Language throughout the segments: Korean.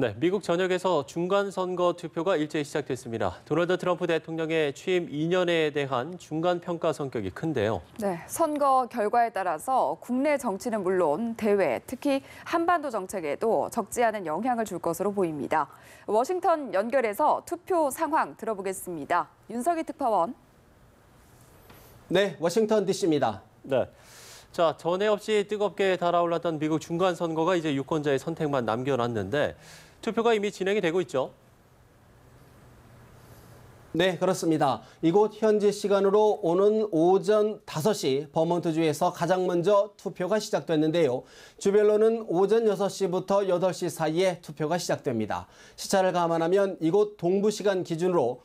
네, 미국 전역에서 중간선거 투표가 일제히 시작됐습니다. 도널드 트럼프 대통령의 취임 2년에 대한 중간평가 성격이 큰데요. 네, 선거 결과에 따라서 국내 정치는 물론 대외, 특히 한반도 정책에도 적지 않은 영향을 줄 것으로 보입니다. 워싱턴 연결해서 투표 상황 들어보겠습니다. 윤석희 특파원. 네, 워싱턴 DC입니다. 네. 자, 전에 없이 뜨겁게 달아올랐던 미국 중간선거가 이제 유권자의 선택만 남겨놨는데 투표가 이미 진행이 되고 있죠. 네, 그렇습니다. 이곳 현지 시간으로 오는 오전 5시 버몬트주에서 가장 먼저 투표가 시작됐는데요. 주별로는 오전 6시부터 8시 사이에 투표가 시작됩니다. 시차를 감안하면 이곳 동부 시간 기준으로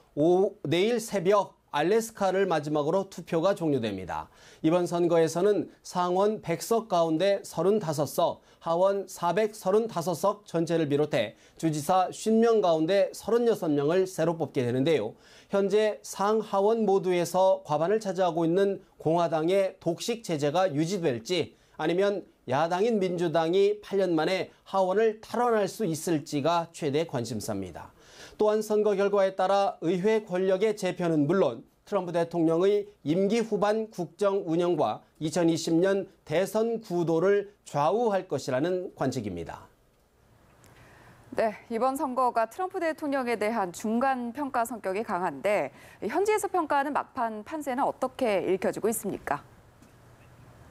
내일 새벽 알래스카를 마지막으로 투표가 종료됩니다. 이번 선거에서는 상원 100석 가운데 35석, 하원 435석 전체를 비롯해 주지사 50명 가운데 36명을 새로 뽑게 되는데요. 현재 상하원 모두에서 과반을 차지하고 있는 공화당의 독식 체제가 유지될지 아니면 야당인 민주당이 8년 만에 하원을 탈환할 수 있을지가 최대 관심사입니다. 또한 선거 결과에 따라 의회 권력의 재편은 물론 트럼프 대통령의 임기 후반 국정 운영과 2020년 대선 구도를 좌우할 것이라는 관측입니다. 네, 이번 선거가 트럼프 대통령에 대한 중간 평가 성격이 강한데 현지에서 평가하는 막판 판세는 어떻게 읽혀지고 있습니까?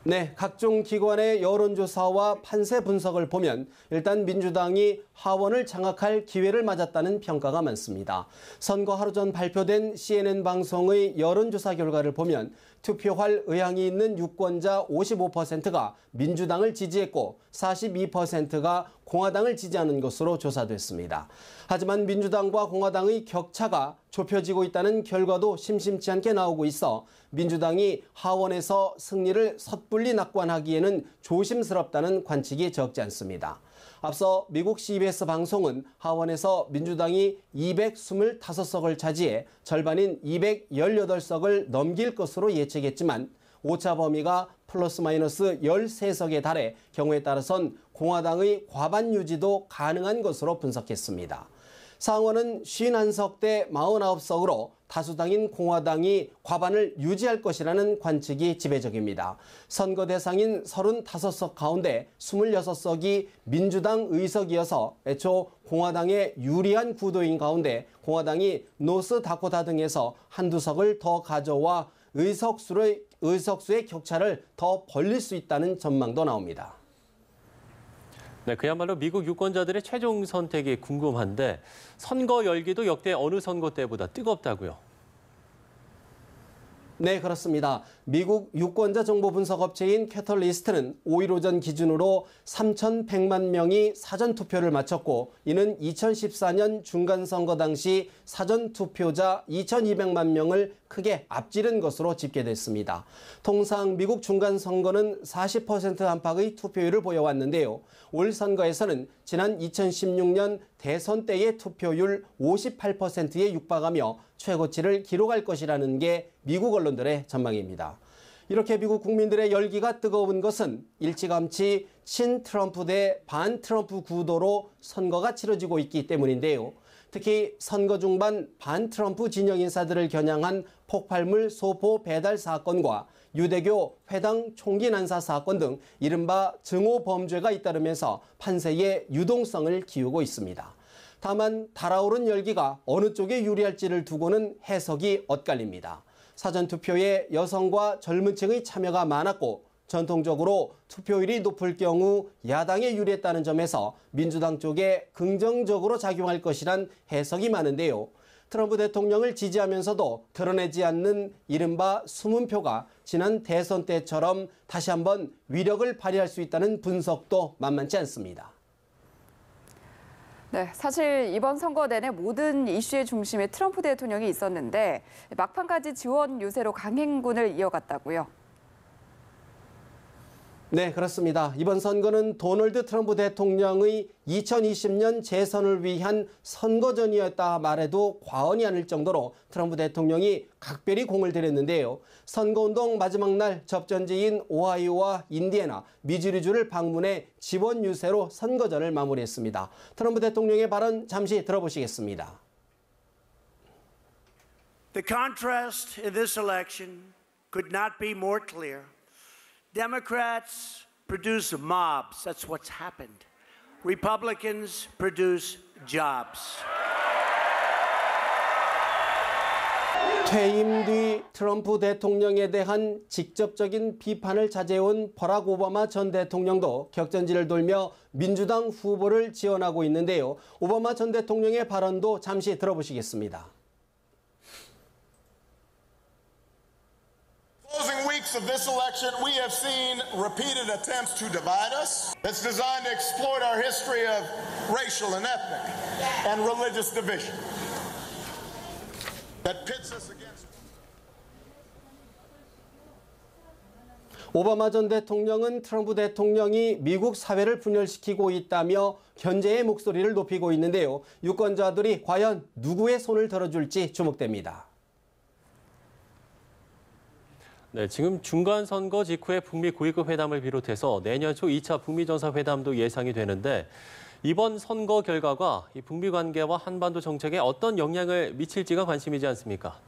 네, 각종 기관의 여론조사와 판세 분석을 보면 일단 민주당이 하원을 장악할 기회를 맞았다는 평가가 많습니다. 선거 하루 전 발표된 CNN 방송의 여론조사 결과를 보면 투표할 의향이 있는 유권자 55%가 민주당을 지지했고 42%가 공화당을 지지하는 것으로 조사됐습니다. 하지만 민주당과 공화당의 격차가 좁혀지고 있다는 결과도 심심치 않게 나오고 있어 민주당이 하원에서 승리를 섣불리 낙관하기에는 조심스럽다는 관측이 적지 않습니다. 앞서 미국 CBS 방송은 하원에서 민주당이 225석을 차지해 절반인 218석을 넘길 것으로 예측했지만 오차 범위가 플러스 마이너스 13석에 달해 경우에 따라선 공화당의 과반 유지도 가능한 것으로 분석했습니다. 상원은 51석 대 49석으로 다수당인 공화당이 과반을 유지할 것이라는 관측이 지배적입니다. 선거 대상인 35석 가운데 26석이 민주당 의석이어서 애초 공화당의 유리한 구도인 가운데 공화당이 노스다코타 등에서 한두 석을 더 가져와 의석수의 격차를 더 벌릴 수 있다는 전망도 나옵니다. 네, 그야말로 미국 유권자들의 최종 선택이 궁금한데 선거 열기도 역대 어느 선거 때보다 뜨겁다고요. 네, 그렇습니다. 미국 유권자 정보 분석 업체인 캐털리스트는 5일 오전 기준으로 3,100만 명이 사전투표를 마쳤고 이는 2014년 중간선거 당시 사전투표자 2,200만 명을 크게 앞지른 것으로 집계됐습니다. 통상 미국 중간선거는 40% 안팎의 투표율을 보여왔는데요. 올 선거에서는 지난 2016년 대선 때의 투표율 58%에 육박하며 최고치를 기록할 것이라는 게 미국 언론들의 전망입니다. 이렇게 미국 국민들의 열기가 뜨거운 것은 일찌감치 친트럼프 대 반트럼프 구도로 선거가 치러지고 있기 때문인데요. 특히 선거 중반 반트럼프 진영 인사들을 겨냥한 폭발물 소포 배달 사건과 유대교 회당 총기 난사 사건 등 이른바 증오 범죄가 잇따르면서 판세의 유동성을 키우고 있습니다. 다만 달아오른 열기가 어느 쪽에 유리할지를 두고는 해석이 엇갈립니다. 사전투표에 여성과 젊은 층의 참여가 많았고 전통적으로 투표율이 높을 경우 야당에 유리했다는 점에서 민주당 쪽에 긍정적으로 작용할 것이란 해석이 많은데요. 트럼프 대통령을 지지하면서도 드러내지 않는 이른바 숨은표가 지난 대선 때처럼 다시 한번 위력을 발휘할 수 있다는 분석도 만만치 않습니다. 네, 사실 이번 선거 내내 모든 이슈의 중심에 트럼프 대통령이 있었는데 막판까지 지원 유세로 강행군을 이어갔다고요. 네, 그렇습니다. 이번 선거는 도널드 트럼프 대통령의 2020년 재선을 위한 선거전이었다 말해도 과언이 아닐 정도로 트럼프 대통령이 각별히 공을 들였는데요. 선거운동 마지막 날 접전지인 오하이오와 인디애나, 미주리주를 방문해 지원 유세로 선거전을 마무리했습니다. 트럼프 대통령의 발언 잠시 들어보시겠습니다. The contrast in this election could not be more clear. Democrats produce mobs. That's what's happened. Republicans produce jobs. 퇴임 뒤 트럼프 대통령에 대한 직접적인 비판을 자제해온 버락 오바마 전 대통령도 격전지를 돌며 민주당 후보를 지원하고 있는데요. 오바마 전 대통령의 발언도 잠시 들어보시겠습니다. Closing weeks of this election, we have seen repeated attempts to divide us. It's designed to exploit our history of racial and ethnic and religious division that pits us against. 오바마 전 대통령은 트럼프 대통령이 미국 사회를 분열시키고 있다며 견제의 목소리를 높이고 있는데요. 유권자들이 과연 누구의 손을 들어줄지 주목됩니다. 네, 지금 중간선거 직후에 북미 고위급 회담을 비롯해서 내년 초 2차 북미 정상회담도 예상이 되는데 이번 선거 결과가 이 북미 관계와 한반도 정책에 어떤 영향을 미칠지가 관심이지 않습니까?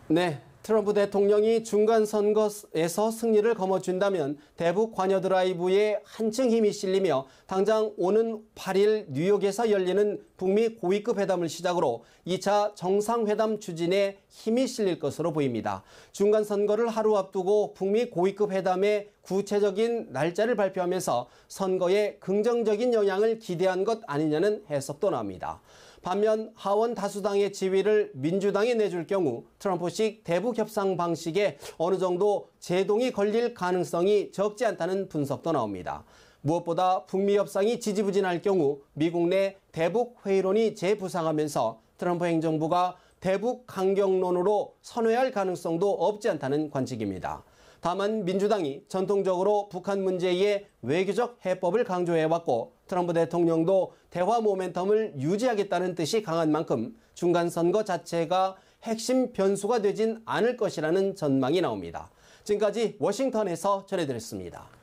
네, 트럼프 대통령이 중간선거에서 승리를 거머쥔다면 대북 관여 드라이브에 한층 힘이 실리며 당장 오는 8일 뉴욕에서 열리는 북미 고위급 회담을 시작으로 2차 정상회담 추진에 힘이 실릴 것으로 보입니다. 중간선거를 하루 앞두고 북미 고위급 회담의 구체적인 날짜를 발표하면서 선거에 긍정적인 영향을 기대한 것 아니냐는 해석도 나옵니다. 반면 하원 다수당의 지위를 민주당에 내줄 경우 트럼프식 대북 협상 방식에 어느 정도 제동이 걸릴 가능성이 적지 않다는 분석도 나옵니다. 무엇보다 북미 협상이 지지부진할 경우 미국 내 대북 회의론이 재부상하면서 트럼프 행정부가 대북 강경론으로 선회할 가능성도 없지 않다는 관측입니다. 다만 민주당이 전통적으로 북한 문제에 외교적 해법을 강조해왔고 트럼프 대통령도 대화 모멘텀을 유지하겠다는 뜻이 강한 만큼 중간선거 자체가 핵심 변수가 되진 않을 것이라는 전망이 나옵니다. 지금까지 워싱턴에서 전해드렸습니다.